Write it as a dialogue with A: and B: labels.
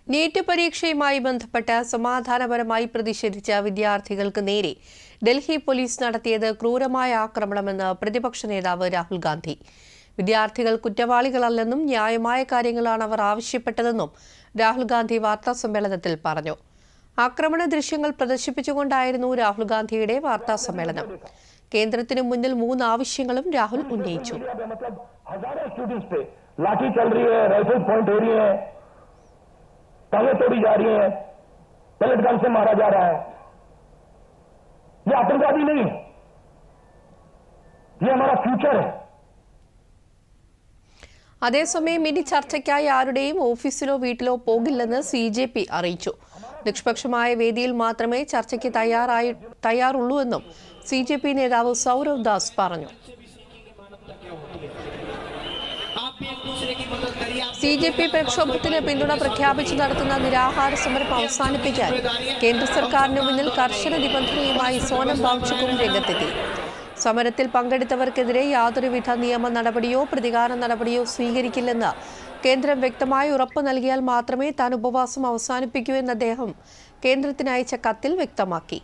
A: NEET പരീക്ഷയുമായി ബന്ധപ്പെട്ട് സമാധാനപരമായി പ്രതിഷേധിച്ച വിദ്യാർത്ഥികൾക്ക് നേരെ ഡൽഹി പോലീസ് നടത്തിയത് ക്രൂരമായ ആക്രമണമെന്ന് പ്രതിപക്ഷ നേതാവ് രാഹുൽ ഗാന്ധി. വിദ്യാർത്ഥികൾ കുറ്റവാളികളല്ലെന്നും ന്യായമായ കാര്യങ്ങളാണ് അവർ ആവശ്യപ്പെട്ടതെന്നും രാഹുൽ ഗാന്ധി വാർത്താസമ്മേളനത്തിൽ പറഞ്ഞു. ആക്രമണ ദൃശ്യങ്ങൾ പ്രദർശിപ്പിച്ചുകൊണ്ടായിരുന്നു രാഹുൽ ഗാന്ധിയുടെ വാർത്താസമ്മേളനം. കേന്ദ്രത്തിന് മുന്നിൽ 3 ആവശ്യങ്ങളും രാഹുൽ ഉന്നയിച്ചു.
B: टांगे तोड़ी जा रही हैं, पेलेट गन से मारा जा रहा है. ये आतंकवादी नहीं है, ये हमारा फ्यूचर है.
A: അതേസമയം ഇനി ചർച്ചയ്ക്കായി ആരുടെയും ഓഫീസിലോ വീട്ടിലോ പോകില്ലെന്ന് CJP അറിയിച്ചു. നിഷ്പക്ഷമായ വേദിയിൽ മാത്രമേ ചർച്ചയ്ക്ക് തയ്യാറുള്ളൂവെന്നും CJP നേതാവ് സൗരവ് ദാസ് പറഞ്ഞു. CJP പ്രക്ഷോഭത്തിന് പിന്തുണ പ്രഖ്യാപിച്ചു നടത്തുന്ന നിരാഹാര സമരം അവസാനിപ്പിക്കാൻ കേന്ദ്ര സർക്കാരിന് മുന്നിൽ കർശന നിബന്ധനയുമായി സോനം വാങ്ചുക്കും രംഗത്തെത്തി. സമരത്തിൽ പങ്കെടുത്തവർക്കെതിരെ യാതൊരുവിധ നിയമ നടപടിയോ പ്രതികാര നടപടിയോ സ്വീകരിക്കില്ലെന്ന് കേന്ദ്രം വ്യക്തമായി ഉറപ്പ് നൽകിയാൽ മാത്രമേ താൻ ഉപവാസം അവസാനിപ്പിക്കൂ എന്ന് അദ്ദേഹം കേന്ദ്രത്തിന് അയച്ച കത്തിൽ വ്യക്തമാക്കി.